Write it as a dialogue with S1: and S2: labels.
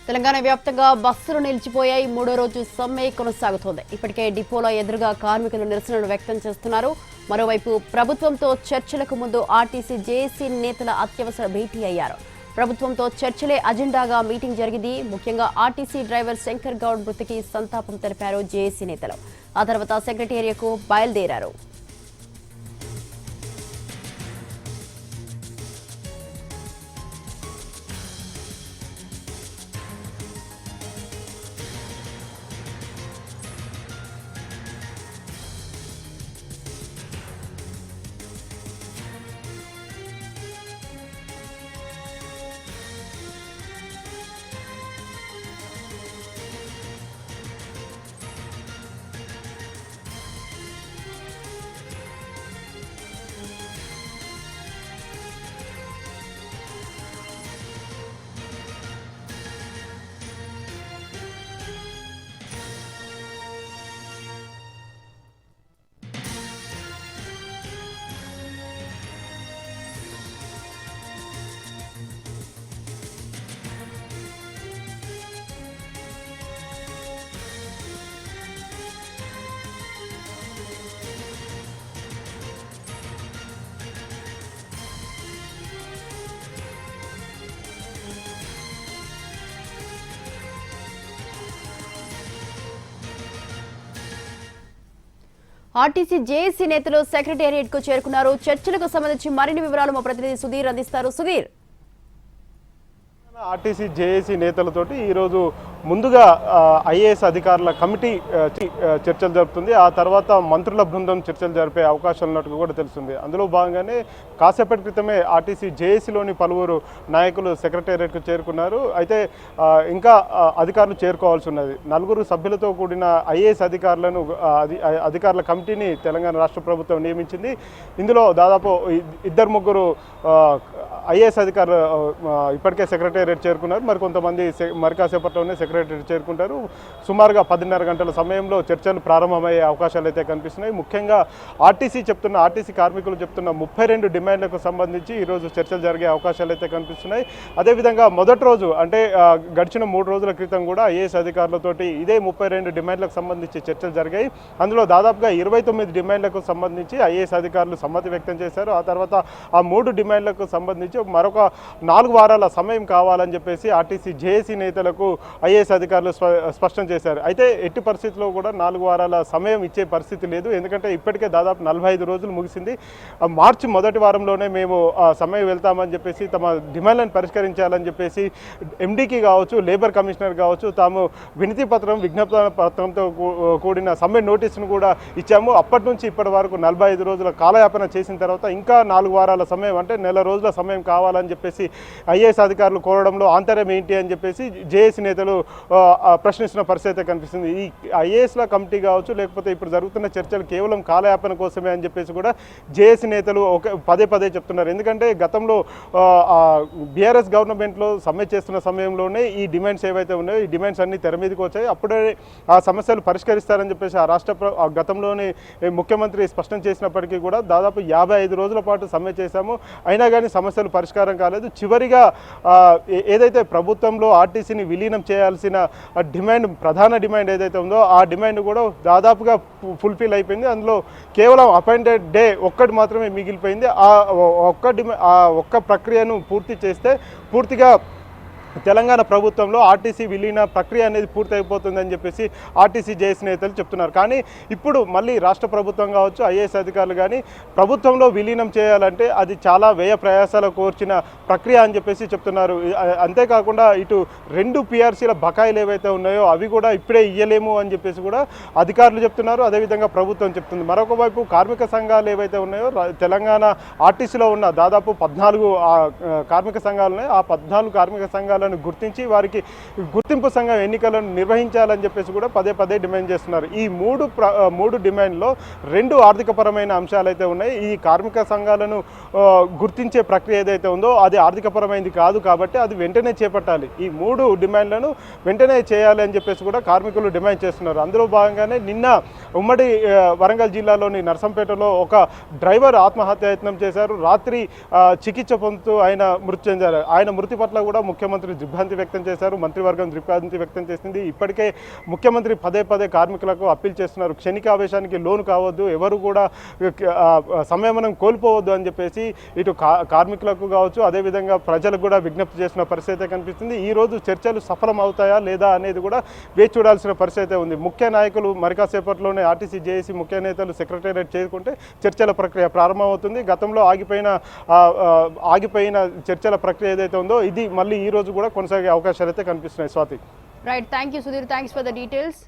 S1: తెలంగాణ వ్యాప్తంగా బస్సులు నిలిచిపోయాయి. మూడో రోజు సమ్మె కొనసాగుతోంది. ఇప్పటికే డిపోల ఎదురుగా కార్మికులు నిరసనలు వ్యక్తం చేస్తున్నారు. మరోవైపు ప్రభుత్వంతో చర్చలకు ముందు ఆర్టీసీ జేఏసీ నేతల అత్యవసర భేటీ అయ్యారు. ప్రభుత్వంతో చర్చలే అజెండాగా మీటింగ్ జరిగింది. ముఖ్యంగా ఆర్టీసీ డ్రైవర్ శంకర్ గౌడ్ మృతికి సంతాపం తెలిపారు జేఏసీ నేతలు. ఆ తర్వాత సెక్రటేరియట్కు బయలుదేరారు. ఆర్టీసీ జేఏసీ నేతలు సెక్రటేరియట్ కు చేరుకున్నారు. చర్చలకు సంబంధించి మరిన్ని వివరాలు మా ప్రతినిధి సుధీర్ అందిస్తారు. సుధీర్,
S2: ఆర్టీసీ జేఏసీ నేతలతోటి ఈరోజు ముందుగా ఐఏఎస్ అధికారుల కమిటీ చర్చలు జరుపుతుంది. ఆ తర్వాత మంత్రుల బృందం చర్చలు జరిపే అవకాశం ఉన్నట్టుగా కూడా తెలుస్తుంది. అందులో భాగంగానే కాసేపటి క్రితమే ఆర్టీసీ జేఏసీలోని పలువురు నాయకులు సెక్రటేరియట్కు చేరుకున్నారు. అయితే ఇంకా అధికారులు చేరుకోవాల్సి ఉన్నది. 4 సభ్యులతో కూడిన ఐఏఎస్ అధికారుల కమిటీని తెలంగాణ రాష్ట్ర ప్రభుత్వం నియమించింది. ఇందులో దాదాపు 2-3 ఐఏఎస్ అధికారులు ఇప్పటికే సెక్రటేరియట్ చేరుకున్నారు. మరికొంతమంది కాసేపట్లోనే సెక్రటేరియట్ చేరుకుంటారు. సుమారుగా 10:30 గంటల సమయంలో చర్చలు ప్రారంభమయ్యే అవకాశాలు అయితే కనిపిస్తున్నాయి. ముఖ్యంగా ఆర్టీసీ కార్మికులు చెప్తున్న 32 డిమాండ్లకు సంబంధించి ఈరోజు చర్చలు జరిగే అవకాశాలు అయితే కనిపిస్తున్నాయి. అదేవిధంగా మొదటి రోజు అంటే గడిచిన 3 రోజుల క్రితం కూడా ఐఏఎస్ అధికారులతోటి ఇదే 32 డిమాండ్లకు సంబంధించి చర్చలు జరిగాయి. అందులో దాదాపుగా 29 డిమాండ్లకు సంబంధించి ఐఏఎస్ అధికారులు సమ్మతి వ్యక్తం చేశారు. ఆ తర్వాత ఆ 3 డిమాండ్లకు సంబంధించి మరొక 4 వారాల సమయం కావాలని చెప్పేసి ఆర్టీసీ జేఏసీ నేతలకు ఐఏఎస్ అధికారులు స్పష్టం చేశారు. అయితే ఎట్టి పరిస్థితుల్లో కూడా 4 వారాల సమయం ఇచ్చే పరిస్థితి లేదు. ఎందుకంటే ఇప్పటికే దాదాపు 45 రోజులు ముగిసింది. మార్చి మొదటి వారంలోనే మేము సమయం వెళ్తామని చెప్పేసి తమ డిమాండ్లను పరిష్కరించాలని చెప్పేసి ఎండీకి కావచ్చు, లేబర్ కమిషనర్ కావచ్చు, తాము వినతి పత్రం, విజ్ఞప్తి పత్రంతో కూడిన సమ్మె నోటీసును కూడా ఇచ్చాము. అప్పటి నుంచి ఇప్పటి వరకు 45 రోజుల కాలయాపన చేసిన తర్వాత ఇంకా 4 వారాల సమయం అంటే నెల రోజుల సమయం కావాలని చెప్పేసి ఐఏఎస్ అధికారులు కోరడంలో ఆంతర్యం ఏంటి అని చెప్పేసి జేఏసీ నేతలు ప్రశ్నిస్తున్న పరిస్థితి కనిపిస్తుంది. ఈ ఐఏఎస్ల కమిటీ కావచ్చు, లేకపోతే ఇప్పుడు జరుగుతున్న చర్చలు కేవలం కాలయాపన కోసమే అని చెప్పేసి కూడా జేఏసీ నేతలు పదే చెప్తున్నారు. ఎందుకంటే గతంలో బీఆర్ఎస్ గవర్నమెంట్లో సమ్మె చేస్తున్న సమయంలోనే ఈ డిమాండ్స్ ఏవైతే ఉన్నాయో ఈ డిమాండ్స్ అన్ని తెర మీదకి వచ్చాయి. అప్పుడే ఆ సమస్యలు పరిష్కరిస్తారని చెప్పేసి ఆ గతంలోనే ముఖ్యమంత్రి స్పష్టం చేసినప్పటికీ కూడా దాదాపు 55 రోజుల పాటు సమ్మె చేశాము. అయినా కానీ సమస్యలు పరిష్కారం కాలేదు. చివరిగా ఏదైతే ప్రభుత్వంలో ఆర్టీసీని విలీనం చేయాల్సిన ప్రధాన డిమాండ్ ఏదైతే ఉందో ఆ డిమాండ్ కూడా దాదాపుగా ఫుల్ఫిల్ అయిపోయింది. అందులో కేవలం అపాయింటెడ్ డే ఒక్కటి మాత్రమే మిగిలిపోయింది. ఆ ఒక్క ప్రక్రియను పూర్తి చేస్తే పూర్తిగా తెలంగాణ ప్రభుత్వంలో ఆర్టీసీ విలీన ప్రక్రియ అనేది పూర్తి అయిపోతుందని చెప్పేసి ఆర్టీసీ జేఏసీ నేతలు చెప్తున్నారు. కానీ ఇప్పుడు మళ్ళీ రాష్ట్ర ప్రభుత్వం కావచ్చు, ఐఏఎస్ అధికారులు కానీ ప్రభుత్వంలో విలీనం చేయాలంటే అది చాలా వ్యయ ప్రయాసాలు కోర్చిన ప్రక్రియ అని చెప్పేసి చెప్తున్నారు. అంతేకాకుండా ఇటు 2 పిఆర్సీల బకాయిలు ఏవైతే ఉన్నాయో అవి కూడా ఇప్పుడే ఇయ్యలేము అని చెప్పేసి కూడా అధికారులు చెప్తున్నారు. అదేవిధంగా ప్రభుత్వం చెప్తుంది. మరొక వైపు కార్మిక సంఘాలు ఏవైతే ఉన్నాయో తెలంగాణ ఆర్టీసీలో ఉన్న దాదాపు 14 కార్మిక సంఘాలు ఉన్నాయి. ఆ 14 కార్మిక సంఘాలను గుర్తించి వారికి గుర్తింపు సంఘం ఎన్నికలను నిర్వహించాలని చెప్పేసి కూడా పదే డిమాండ్ చేస్తున్నారు. ఈ 3 డిమాండ్లో 2 ఆర్థికపరమైన అంశాలు అయితే ఉన్నాయి. ఈ కార్మిక సంఘాలను గుర్తించే ప్రక్రియ ఏదైతే ఉందో అది ఆర్థికపరమైనది కాదు కాబట్టి అది వెంటనే చేపట్టాలి. ఈ 3 డిమాండ్లను వెంటనే చేయాలి అని చెప్పేసి కూడా కార్మికులు డిమాండ్ చేస్తున్నారు. అందులో భాగంగానే నిన్న ఉమ్మడి వరంగల్ జిల్లాలోని నర్సంపేటలో ఒక డ్రైవర్ ఆత్మహత్యాయత్నం చేశారు. రాత్రి చికిత్స పొందుతూ ఆయన మృతి చెందారు. ఆయన మృతి పట్ల కూడా ముఖ్యమంత్రి ముఖ్యమంత్రి దిగ్భ్రాంతి వ్యక్తం చేశారు, మంత్రివర్గం దిగ్భ్రాంతి వ్యక్తం చేసింది. ఇప్పటికే ముఖ్యమంత్రి పదే కార్మికులకు అప్పీల్ చేస్తున్నారు, క్షణికావేశానికి లోను కావద్దు, ఎవరు కూడా సంయమనం కోల్పోవద్దు అని చెప్పేసి ఇటు కార్మికులకు కావచ్చు అదేవిధంగా ప్రజలకు కూడా విజ్ఞప్తి చేసిన పరిస్థితి కనిపిస్తుంది. ఈ రోజు చర్చలు సఫలం అవుతాయా లేదా అనేది కూడా వేచి చూడాల్సిన పరిస్థితి ఉంది. ముఖ్య నాయకులు మరికాసేపట్లోనే ఆర్టీసీ జేఏసీ ముఖ్య నేతలు సెక్రటేరియట్ చేరుకుంటే చర్చల ప్రక్రియ ప్రారంభమవుతుంది. గతంలో ఆగిపోయిన చర్చల ప్రక్రియ ఏదైతే ఉందో ఇది మళ్ళీ ఈ రోజు కూడా కొనసాగే అవకాశాలు అయితే కనిపిస్తున్నాయి. Swathi.
S1: Right, thank you Sudheer, thanks for the details.